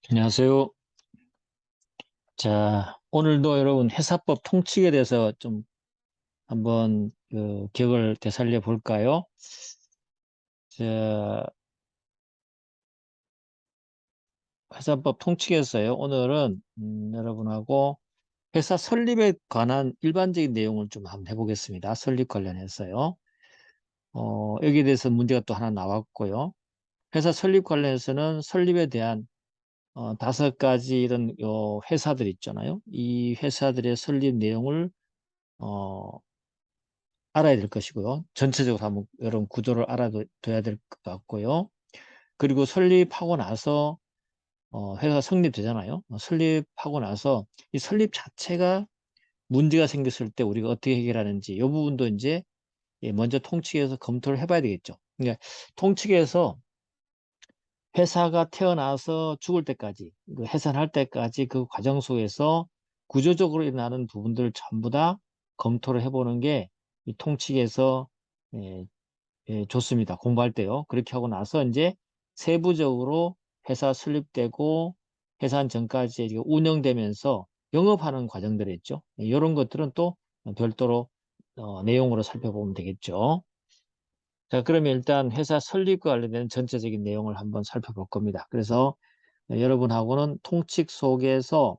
안녕하세요. 자, 오늘도 여러분 회사법 통칙에 대해서 좀 한번 기억을 되살려 볼까요? 자, 회사법 통칙에서요. 오늘은 여러분하고 회사 설립에 관한 일반적인 내용을 좀 한번 해보겠습니다. 설립 관련해서요. 여기에 대해서 문제가 또 하나 나왔고요. 회사 설립 관련해서는 설립에 대한 5가지 이런 회사들 있잖아요. 이 회사들의 설립 내용을 어, 알아야 될 것이고요. 전체적으로 한번 여러분 구조를 알아둬야 될 것 같고요. 그리고 설립하고 나서 회사가 성립되잖아요. 설립하고 나서 이 설립 자체가 문제가 생겼을 때 우리가 어떻게 해결하는지 이 부분도 이제 먼저 통칙에서 검토를 해봐야 되겠죠. 그러니까 통칙에서 회사가 태어나서 죽을 때까지, 해산할 때까지 그 과정 속에서 구조적으로 일어나는 부분들을 전부 다 검토를 해보는 게 이 통칙에서 예, 좋습니다. 공부할 때요. 그렇게 하고 나서 이제 세부적으로 회사 설립되고 해산 전까지 이제 운영되면서 영업하는 과정들이 있죠. 이런 것들은 또 별도로 내용으로 살펴보면 되겠죠. 자, 그러면 일단 회사 설립과 관련된 전체적인 내용을 한번 살펴볼 겁니다. 그래서 여러분하고는 통칙 속에서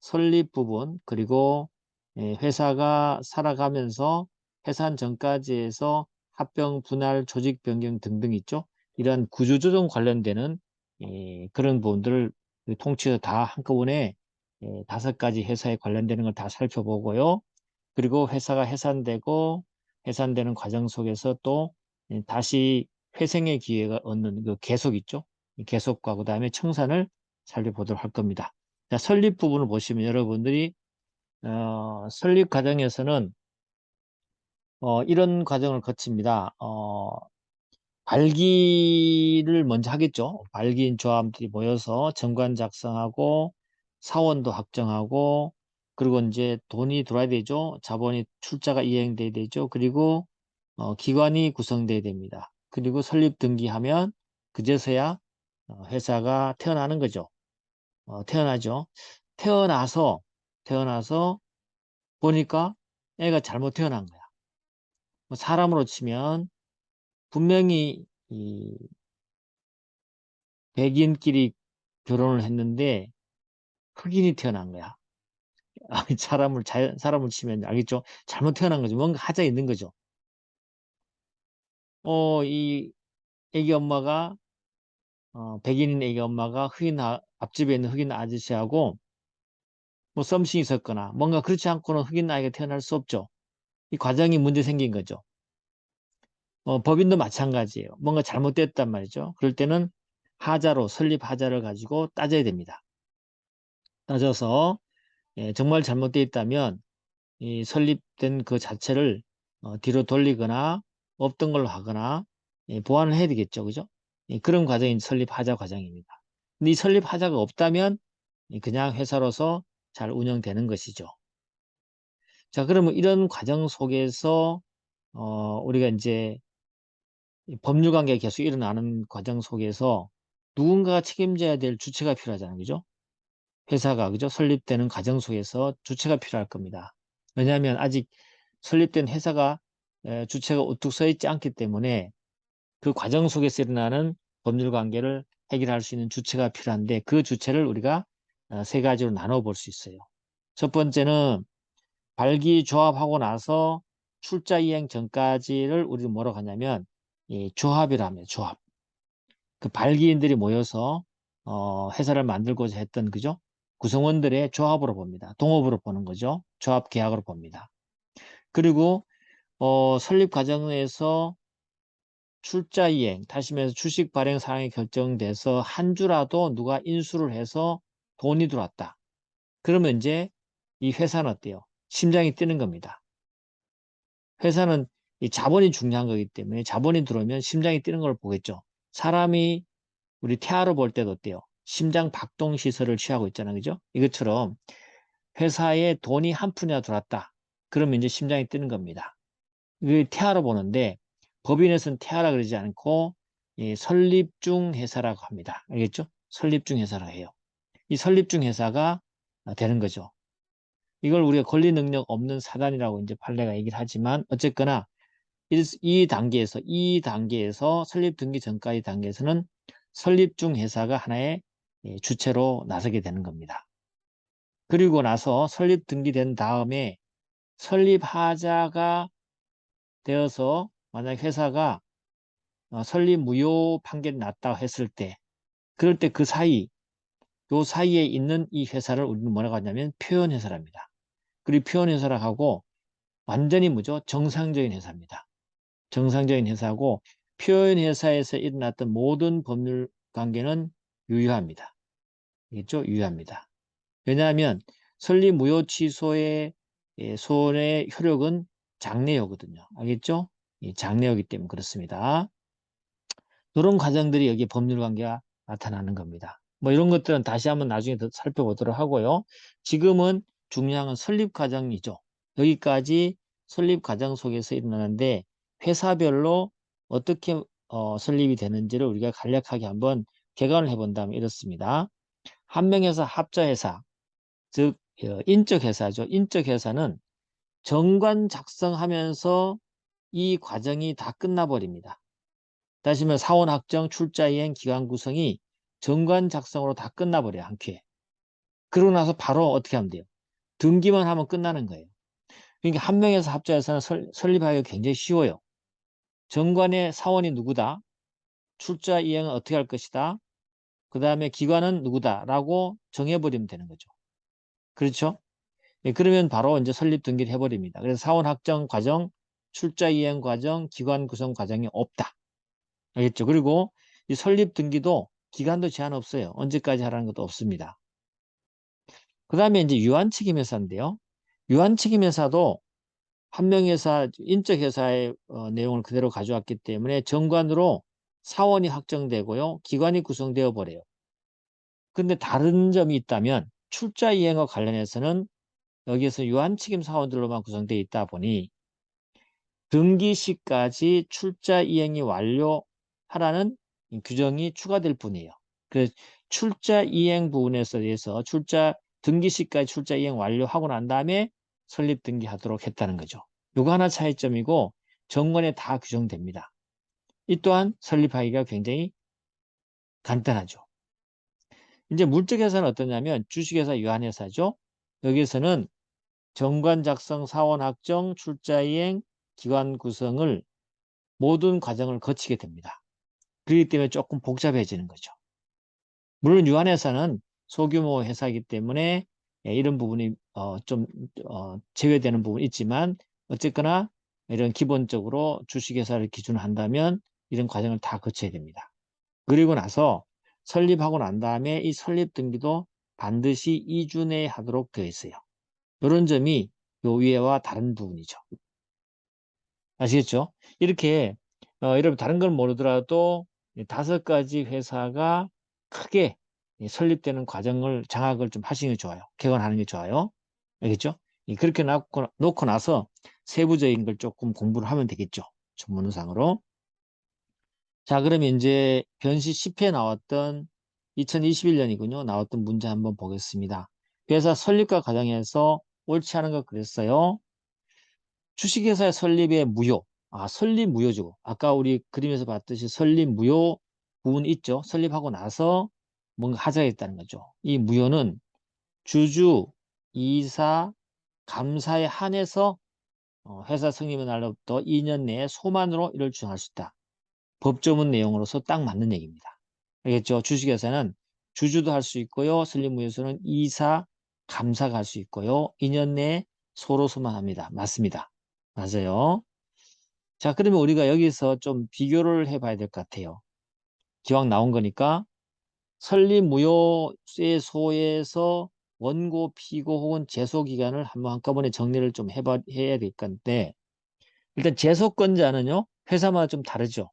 설립 부분, 그리고 회사가 살아가면서 해산 전까지 해서 합병, 분할, 조직 변경 등등 있죠. 이러한 구조조정 관련되는 그런 부분들을 그 통째로 다 한꺼번에 5가지 회사에 관련되는 걸 다 살펴보고요. 그리고 회사가 해산되고 해산되는 과정 속에서 또 다시 회생의 기회가 얻는 그 계속 있죠. 이 계속과 그다음에 청산을 살펴보도록 할 겁니다. 자, 설립 부분을 보시면 여러분들이 설립 과정에서는 이런 과정을 거칩니다. 발기를 먼저 하겠죠. 발기인 조합들이 모여서 정관 작성하고 사원도 확정하고 그리고 이제 돈이 들어와야 되죠. 자본이 출자가 이행돼야 되죠. 그리고 기관이 구성돼야 됩니다. 그리고 설립 등기하면 그제서야 회사가 태어나는 거죠. 태어나죠. 태어나서 태어나서 보니까 애가 잘못 태어난 거야. 뭐 사람으로 치면 분명히 이 백인끼리 결혼을 했는데 흑인이 태어난 거야. 사람을 치면 알겠죠? 잘못 태어난 거죠. 뭔가 하자 있는 거죠. 이 애기 엄마가 백인인 애기 엄마가 앞집에 있는 흑인 아저씨하고 뭐 썸씽이 있었거나 뭔가 그렇지 않고는 흑인 아이가 태어날 수 없죠. 이 과정이 문제 생긴 거죠. 법인도 마찬가지예요. 뭔가 잘못됐단 말이죠. 그럴 때는 설립 하자를 가지고 따져야 됩니다. 따져서 정말 잘못되어 있다면 이 설립된 그 자체를 뒤로 돌리거나 없던 걸로 하거나 보완을 해야 되겠죠. 그죠? 그런 과정이 설립하자 과정입니다. 근데 이 설립하자가 없다면 그냥 회사로서 잘 운영되는 것이죠. 자, 그러면 이런 과정 속에서 우리가 이제 법률 관계가 계속 일어나는 과정 속에서 누군가가 책임져야 될 주체가 필요하잖아요. 그죠? 회사가, 그죠? 설립되는 과정 속에서 주체가 필요할 겁니다. 왜냐하면 아직 설립된 회사가 주체가 우뚝 서 있지 않기 때문에 그 과정 속에서 일어나는 법률 관계를 해결할 수 있는 주체가 필요한데 그 주체를 우리가 3가지로 나눠 볼 수 있어요. 첫 번째는 발기 조합하고 나서 출자 이행 전까지를 우리가 뭐라고 하냐면 이 조합이라며 조합. 그 발기인들이 모여서 회사를 만들고자 했던 그죠? 구성원들의 조합으로 봅니다. 동업으로 보는 거죠. 조합 계약으로 봅니다. 그리고 설립 과정에서 출자 이행, 다시 말해서 주식 발행 사항이 결정돼서 한 주라도 누가 인수를 해서 돈이 들어왔다. 그러면 이제 이 회사는 어때요? 심장이 뛰는 겁니다. 회사는 이 자본이 중요한 거기 때문에 자본이 들어오면 심장이 뛰는 걸 보겠죠. 사람이 우리 태아로 볼 때도 어때요? 심장 박동 시설을 취하고 있잖아요. 그죠? 이것처럼 회사에 돈이 한 푼이나 들어왔다. 그러면 이제 심장이 뛰는 겁니다. 이게 태아로 보는데 법인에서는 태아라 그러지 않고 설립 중 회사라고 합니다. 알겠죠? 설립 중 회사라고 해요. 이 설립중 회사가 되는 거죠. 이걸 우리가 권리 능력 없는 사단이라고 이제 판례가 얘기를 하지만 어쨌거나 이 단계에서 설립 등기 전까지 단계에서는 설립중 회사가 하나의 주체로 나서게 되는 겁니다. 그리고 나서 설립 등기된 다음에 설립하자가 되어서 만약 회사가 설립 무효 판결이 났다고 했을 때 그럴 때 그 사이 요 사이에 있는 이 회사를 우리는 뭐라고 하냐면 표현회사랍니다. 그리고 표현회사라고 하고 완전히 뭐죠? 정상적인 회사입니다. 정상적인 회사고 표현회사에서 일어났던 모든 법률 관계는 유효합니다. 알겠죠? 유효합니다. 왜냐하면 설립 무효 취소의 소원의 효력은 장래효거든요. 알겠죠? 장래효기 때문에 그렇습니다. 이런 과정들이 여기 법률 관계가 나타나는 겁니다. 뭐 이런 것들은 다시 한번 나중에 더 살펴보도록 하고요. 지금은 중요한 건 설립 과정이죠. 여기까지 설립 과정 속에서 일어나는데 회사별로 어떻게 설립이 되는지를 우리가 간략하게 한번 개관을 해본다면 이렇습니다. 한 명에서 합자회사, 즉 인적회사죠. 인적회사는 정관 작성하면서 이 과정이 다 끝나버립니다. 다시 말해 사원 확정, 출자이행, 기관 구성이 정관 작성으로 다 끝나버려요. 한 큐에. 그러고 나서 바로 어떻게 하면 돼요? 등기만 하면 끝나는 거예요. 그러니까 한 명에서 합자해서는 설립하기가 굉장히 쉬워요. 정관의 사원이 누구다? 출자 이행은 어떻게 할 것이다? 그 다음에 기관은 누구다? 라고 정해버리면 되는 거죠. 그렇죠? 예, 그러면 바로 이제 설립 등기를 해버립니다. 그래서 사원 확정 과정, 출자 이행 과정, 기관 구성 과정이 없다. 알겠죠? 그리고 이 설립 등기도 기간도 제한 없어요. 언제까지 하라는 것도 없습니다. 그 다음에 이제 유한책임회사인데요. 유한책임회사도 한 명회사, 인적회사의 내용을 그대로 가져왔기 때문에 정관으로 사원이 확정되고요. 기관이 구성되어 버려요. 근데 다른 점이 있다면 출자 이행과 관련해서는 여기에서 유한책임 사원들로만 구성되어 있다 보니 등기 시까지 출자 이행이 완료하라는 규정이 추가될 뿐이에요. 그 출자 이행 부분에서 대해서 등기 시까지 출자 이행 완료하고 난 다음에 설립 등기하도록 했다는 거죠. 요거 하나 차이점이고 정관에 다 규정됩니다. 이 또한 설립하기가 굉장히 간단하죠. 이제 물적회사는 어떠냐면 주식회사 유한회사죠. 여기에서는 정관 작성, 사원 확정, 출자 이행, 기관 구성을 모든 과정을 거치게 됩니다. 그렇기 때문에 조금 복잡해지는 거죠. 물론 유한회사는 소규모 회사이기 때문에 이런 부분이 좀 제외되는 부분이 있지만 어쨌거나 이런 기본적으로 주식회사를 기준으로 한다면 이런 과정을 다 거쳐야 됩니다. 그리고 나서 설립하고 난 다음에 이 설립 등기도 반드시 2주 내에 하도록 되어 있어요. 이런 점이 요 위에와 다른 부분이죠. 아시겠죠? 이렇게 여러분 다른 걸 모르더라도 5가지 회사가 크게 설립되는 과정을 장악을 좀 하시는 게 좋아요. 개관하는 게 좋아요. 알겠죠? 그렇게 놓고 나서 세부적인 걸 조금 공부를 하면 되겠죠. 전문상으로. 자, 그러면 이제 변시 10회 나왔던 2021년이군요. 나왔던 문제 한번 보겠습니다. 회사 설립과 과정에서 옳지 않은 거 그랬어요. 주식회사의 설립의 무효. 설립 무효죠. 아까 우리 그림에서 봤듯이 설립 무효 부분 있죠. 설립하고 나서 뭔가 하자가 있다는 거죠. 이 무효는 주주, 이사, 감사에 한해서 회사 성립의 날로부터 2년 내에 소만으로 이를 주장할 수 있다. 법조문 내용으로서 딱 맞는 얘기입니다. 알겠죠? 주식회사는 주주도 할 수 있고요. 설립무효에서는 이사, 감사가 할 수 있고요. 2년 내에 소로 소만합니다. 맞습니다. 맞아요. 자, 그러면 우리가 여기서 좀 비교를 해봐야 될 것 같아요. 기왕 나온 거니까 설립무효세소에서 원고, 피고 혹은 제소 기간을 한번 한꺼번에 정리를 좀 해야 될 건데 일단 제소권자는요 회사마다 좀 다르죠.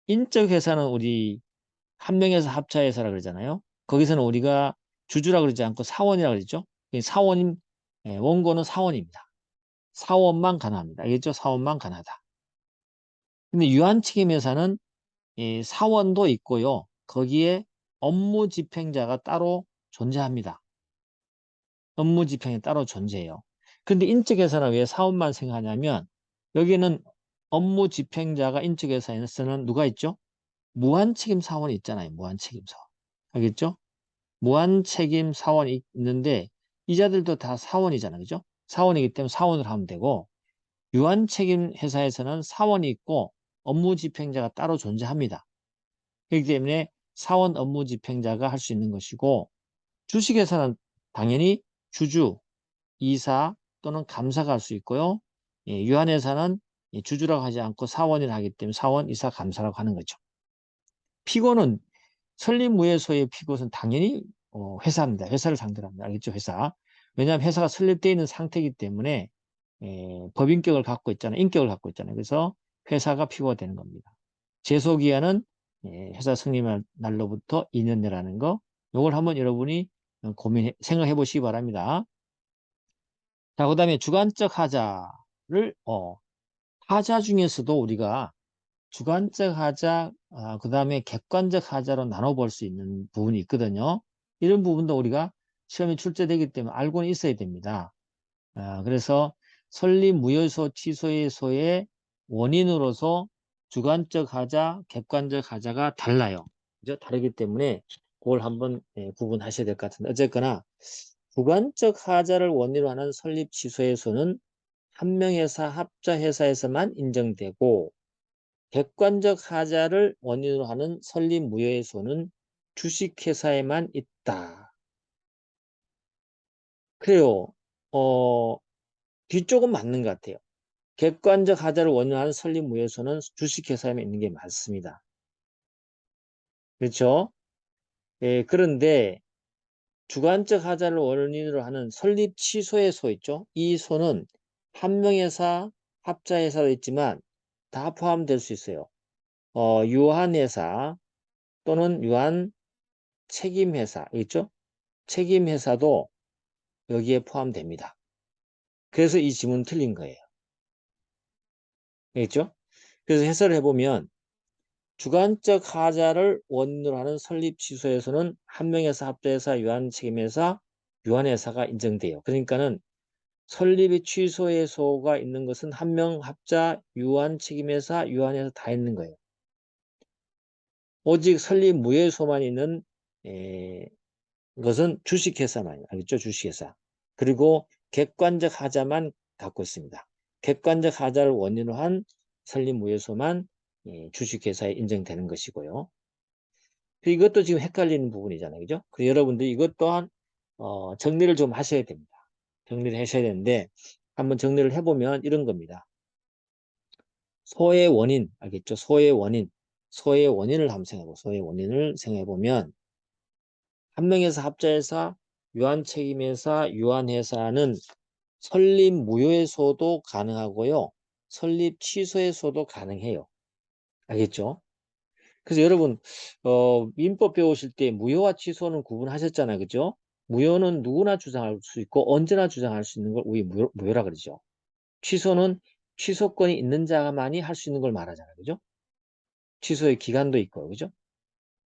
인적 회사는 우리 한 명에서 합차회사라 그러잖아요. 거기서는 우리가 주주라 그러지 않고 사원이라 그러죠. 사원인 원고는 사원입니다. 사원만 가능합니다. 알겠죠? 사원만 가능하다. 근데 유한책임회사는 사원도 있고요. 거기에 업무 집행자가 따로 존재합니다. 업무 지평이 따로 존재해요. 근데 인적회사는 왜 사원만 생각하냐면 여기는 업무 집행자가 인적회사에서는 누가 있죠? 무한책임 사원이 있잖아요. 무한책임 사원. 알겠죠? 무한책임 사원이 있는데 이자들도 다 사원이잖아요. 그죠? 사원이기 때문에 사원을 하면 되고 유한책임 회사에서는 사원이 있고 업무 집행자가 따로 존재합니다. 그렇기 때문에 사원 업무 집행자가 할 수 있는 것이고 주식회사는 당연히 주주, 이사 또는 감사가 할 수 있고요. 예, 유한회사는 주주라고 하지 않고 사원이라 하기 때문에 사원, 이사, 감사라고 하는 거죠. 피고는 설립무효소의 피고는 당연히 회사입니다. 회사를 상대로 합니다. 알겠죠? 회사. 왜냐하면 회사가 설립되어 있는 상태이기 때문에 법인격을 갖고 있잖아요. 인격을 갖고 있잖아요. 그래서 회사가 피고가 되는 겁니다. 제소기한은 회사 성립 날로부터 2년 내라는 거. 이걸 한번 여러분이 생각해 보시기 바랍니다. 자, 그 다음에 주관적 하자를 하자 중에서도 우리가 주관적 하자, 그 다음에 객관적 하자로 나눠볼 수 있는 부분이 있거든요. 이런 부분도 우리가 시험에 출제되기 때문에 알고는 있어야 됩니다. 그래서 설립 무효소 취소의소의 원인으로서 주관적 하자, 객관적 하자가 달라요. 그죠? 다르기 때문에 그걸 한번 구분하셔야 될 것 같은데 어쨌거나 주관적 하자를 원인으로 하는 설립 취소의소는 한 명회사 합자회사에서만 인정되고 객관적 하자를 원인으로 하는 설립 무효의소는 주식회사에만 있다. 그래요. 뒤쪽은 맞는 것 같아요. 객관적 하자를 원인으로 하는 설립 무효의소는 주식회사에만 있는 게 맞습니다. 그렇죠? 예, 그런데 주관적 하자를 원인으로 하는 설립 취소의 소 있죠? 이 소는 한 명회사, 합자회사도 있지만 다 포함될 수 있어요. 유한회사 또는 유한 책임회사 있죠? 책임회사도 여기에 포함됩니다. 그래서 이 지문은 틀린 거예요. 알겠죠? 그래서 해설을 해보면 주관적 하자를 원인으로 하는 설립 취소에서는 한 명회사, 합자회사, 유한책임회사, 유한회사가 인정돼요. 그러니까는 설립의 취소의소가 있는 것은 한 명 합자, 유한책임회사, 유한회사 다 있는 거예요. 오직 설립 무효소만 있는 것은 주식회사만 알겠죠? 주식회사. 그리고 객관적 하자만 갖고 있습니다. 객관적 하자를 원인으로 한 설립 무효소만 주식회사에 인정되는 것이고요. 이것도 지금 헷갈리는 부분이잖아요. 그죠? 그 여러분들 이것 또한 정리를 좀 하셔야 됩니다. 정리를 하셔야 되는데 한번 정리를 해보면 이런 겁니다. 소의 원인 알겠죠? 소의 원인. 소의 원인을 한번 생각해보고 소의 원인을 생각해보면 한 명에서 합자회사, 유한책임회사, 유한회사는 설립 무효의소도 가능하고요. 설립 취소의소도 가능해요. 알겠죠? 그래서 여러분 민법 배우실 때 무효와 취소는 구분하셨잖아요. 그죠? 무효는 누구나 주장할 수 있고 언제나 주장할 수 있는 걸 우리 무효라 그러죠. 취소는 취소권이 있는 자만이 할 수 있는 걸 말하잖아요. 그죠? 취소의 기간도 있고 그죠?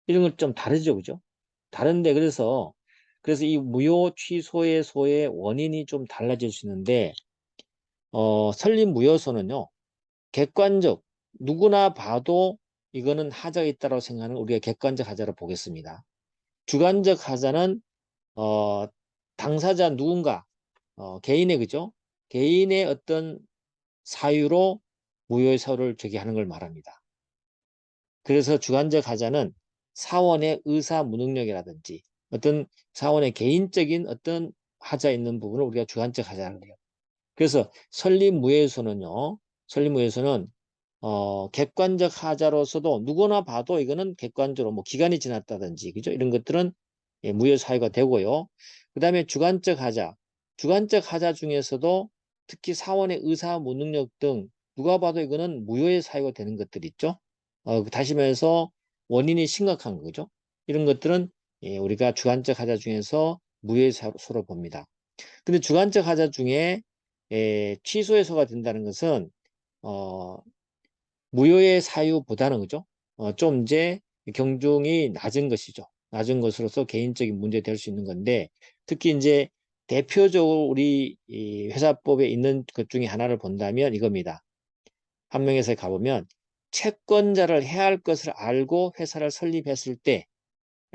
이런 건 좀 다르죠. 그죠? 다른데 그래서 이 무효 취소의 소의 원인이 좀 달라질 수 있는데 설립 무효소는요. 객관적 누구나 봐도 이거는 하자가 있다고 생각하는 우리가 객관적 하자로 보겠습니다. 주관적 하자는 어, 당사자 누군가 개인의 그죠? 개인의 어떤 사유로 무효의 사유를 제기하는 걸 말합니다. 그래서 주관적 하자는 사원의 의사 무능력이라든지 어떤 사원의 개인적인 어떤 하자 있는 부분을 우리가 주관적 하자라고 해요. 그래서 설립무효에서는요. 설립무효에서는 객관적 하자로서도 누구나 봐도 이거는 객관적으로 뭐 기간이 지났다든지 그죠? 이런 것들은 무효 사유가 되고요. 그다음에 주관적 하자. 주관적 하자 중에서도 특히 사원의 의사 무능력 등 누가 봐도 이거는 무효의 사유가 되는 것들 있죠. 다시 말해서 원인이 심각한 거죠. 이런 것들은 우리가 주관적 하자 중에서 무효의 사유로 봅니다. 근데 주관적 하자 중에 취소해소가 된다는 것은 무효의 사유보다는 그죠? 좀 이제 경중이 낮은 것이죠. 낮은 것으로서 개인적인 문제 될 수 있는 건데, 특히 이제 대표적으로 우리 이 회사법에 있는 것 중에 하나를 본다면 이겁니다. 한명회사에 가보면 채권자를 해야 할 것을 알고 회사를 설립했을 때,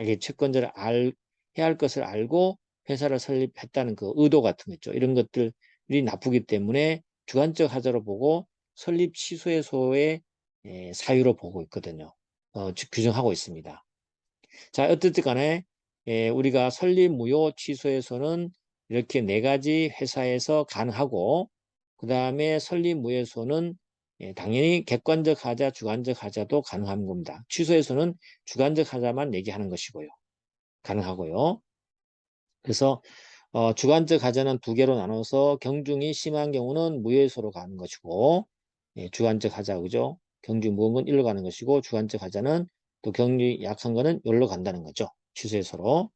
이게 채권자를 해야 할 것을 알고 회사를 설립했다는 그 의도 같은 거 있죠. 이런 것들이 나쁘기 때문에 주관적 하자로 보고 설립 취소의소의 사유로 보고 있거든요. 규정하고 있습니다. 자, 어쨌든 간에 우리가 설립 무효 취소에서는 이렇게 네 가지 회사에서 가능하고, 그 다음에 설립 무효에서는 당연히 객관적 하자, 주관적 하자도 가능한 겁니다. 취소에서는 주관적 하자만 얘기하는 것이고요. 가능하고요. 그래서 주관적 하자는 두 개로 나눠서 경중이 심한 경우는 무효에서로 가는 것이고, 주관적 하자, 그죠? 경중이 무거운 건 일로 가는 것이고, 주관적 하자는 또 경중이 약한 거는 여기로 간다는 거죠. 취소에서로.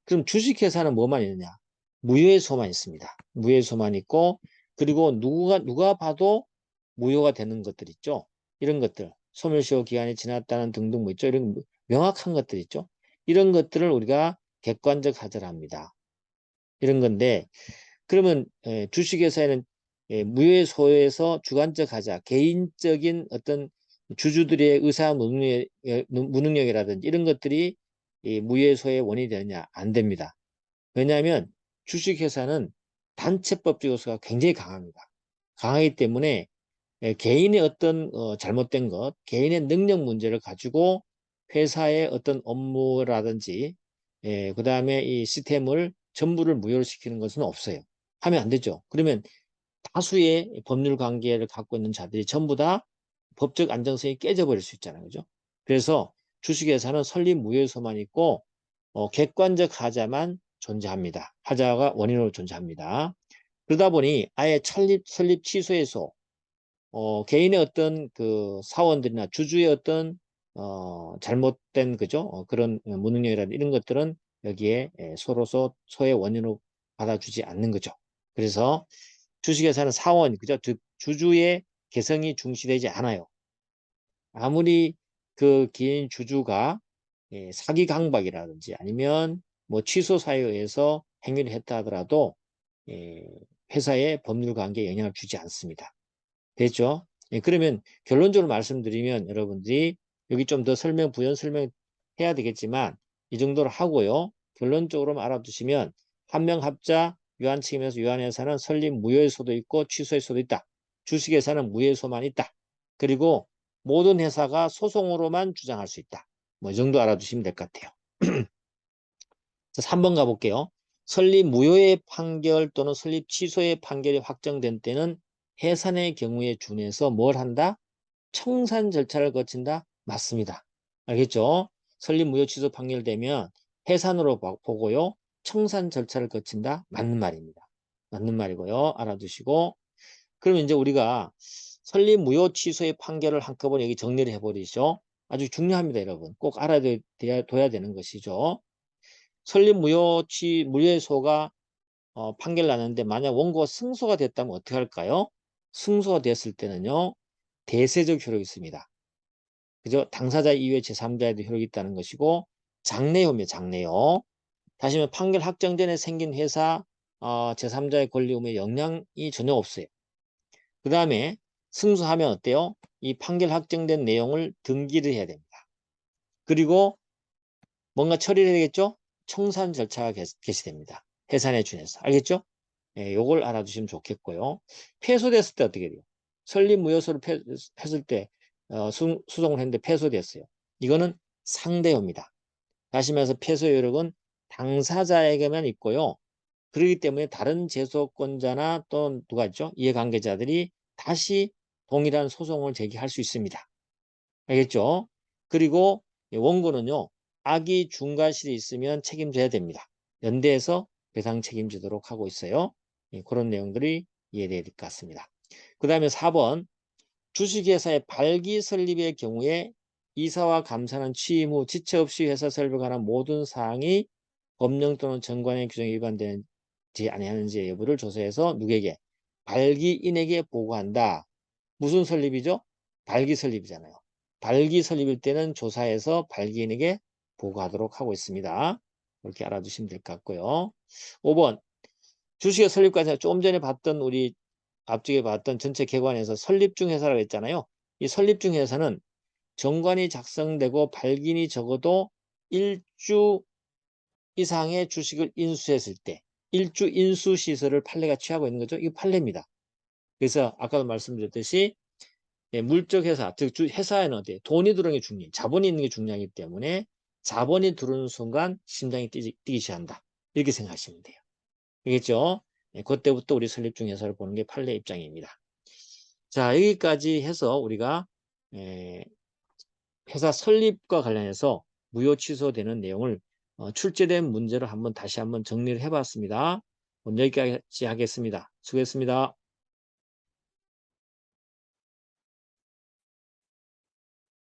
그럼 주식회사는 뭐만 있느냐? 무효에서만 있습니다. 무효에서만 있고, 그리고 누가 봐도 무효가 되는 것들 있죠. 이런 것들, 소멸시효 기간이 지났다는 등등 뭐 있죠. 이런 명확한 것들 있죠. 이런 것들을 우리가 객관적 하자를 합니다. 이런 건데, 그러면 주식회사에는 무효의 소에서 주관적 하자, 개인적인 어떤 주주들의 의사 무능력이라든지 이런 것들이 이 무효의 소의 원인이 되느냐? 안 됩니다. 왜냐하면 주식회사는 단체법적 요소가 굉장히 강합니다. 강하기 때문에 개인의 어떤 잘못된 것, 개인의 능력 문제를 가지고 회사의 어떤 업무라든지 그 다음에 이 시스템을 전부를 무효로 시키는 것은 없어요. 하면 안 되죠. 그러면 다수의 법률 관계를 갖고 있는 자들이 전부 다 법적 안정성이 깨져버릴 수 있잖아요. 그죠? 그래서 주식회사는 설립 무효에서만 있고 객관적 하자만 존재합니다. 하자가 원인으로 존재합니다. 그러다 보니 아예 설립 취소에서 개인의 어떤 그 사원들이나 주주의 어떤 잘못된 그죠? 그런 무능력이라든지 이런 것들은 여기에 서로서 소의 원인으로 받아주지 않는 거죠. 그래서 주식회사는 사원, 그죠? 주주의 개성이 중시되지 않아요. 아무리 그 개인 주주가 사기 강박이라든지 아니면 뭐 취소 사유에 의해서 행위를 했다 하더라도 회사의 법률 관계에 영향을 주지 않습니다. 됐죠? 그러면 결론적으로 말씀드리면 여러분들이 여기 좀 더 부연 설명해야 되겠지만 이 정도로 하고요. 결론적으로 알아두시면 한명합자 유한책임에서 유한회사는 설립 무효의소도 있고 취소의소도 있다. 주식회사는 무효의소만 있다. 그리고 모든 회사가 소송으로만 주장할 수 있다. 뭐 이 정도 알아두시면 될 것 같아요. 자, 3번 가볼게요. 설립 무효의 판결 또는 설립 취소의 판결이 확정된 때는 해산의 경우에 준해서 뭘 한다? 청산 절차를 거친다? 맞습니다. 알겠죠? 설립 무효 취소 판결되면 해산으로 보고요. 청산 절차를 거친다? 맞는 말입니다. 맞는 말이고요. 알아두시고. 그러면 이제 우리가 설립 무효 취소의 판결을 한꺼번에 여기 정리를 해버리죠. 아주 중요합니다, 여러분. 꼭 알아둬야 되는 것이죠. 설립 무효의소가 판결 나는데 만약 원고가 승소가 됐다면 어떻게 할까요? 승소가 됐을 때는요. 대세적 효력이 있습니다. 그죠? 당사자 이외 제3자에도 효력이 있다는 것이고 장래효입니다. 장래효. 다시 말해 판결 확정 전에 생긴 회사 제3자의 권리 의무에 영향이 전혀 없어요. 그 다음에 승소하면 어때요? 이 판결 확정된 내용을 등기를 해야 됩니다. 그리고 뭔가 처리를 해야겠죠? 청산 절차가 개시됩니다. 해산에 준해서. 알겠죠? 요걸 알아두시면 좋겠고요. 패소됐을 때 어떻게 돼요? 설립 무효소를 했을 때 수송을 했는데 패소됐어요. 이거는 상대효입니다. 다시 말해서 패소 효력은 당사자에게만 있고요. 그렇기 때문에 다른 제소권자나 또는 누가 있죠? 이해관계자들이 다시 동일한 소송을 제기할 수 있습니다. 알겠죠? 그리고 원고는요. 악의 중과실이 있으면 책임져야 됩니다. 연대에서 배상 책임지도록 하고 있어요. 그런 내용들이 이해돼야 될 것 같습니다. 그 다음에 4번 주식회사의 발기 설립의 경우에 이사와 감사는 취임 후 지체 없이 회사 설립에 관한 모든 사항이 법령 또는 정관의 규정에 위반되는지 아니하는지 여부를 조사해서 누구에게? 발기인에게 보고한다. 무슨 설립이죠? 발기 설립이잖아요. 발기 설립일 때는 조사해서 발기인에게 보고하도록 하고 있습니다. 이렇게 알아두시면 될 것 같고요. 5번 주식의 설립과정 조금 전에 봤던 우리 앞쪽에 봤던 전체 개관에서 설립중 회사라고 했잖아요. 이 설립중 회사는 정관이 작성되고 발기인이 적어도 1주 이상의 주식을 인수했을 때 1주 인수 시설을 판례가 취하고 있는 거죠. 이거 판례입니다. 그래서 아까도 말씀드렸듯이 물적 회사, 즉 회사에는 어때요? 돈이 들어오는 게 중요해요. 자본이 있는 게 중요하기 때문에 자본이 들어오는 순간 심장이 뛰기 시작한다. 이렇게 생각하시면 돼요. 알겠죠? 그때부터 우리 설립중 회사를 보는 게 판례 입장입니다. 자, 여기까지 해서 우리가 회사 설립과 관련해서 무효 취소되는 내용을 출제된 문제를 다시 한번 정리를 해봤습니다. 오늘 여기까지 하겠습니다. 수고했습니다.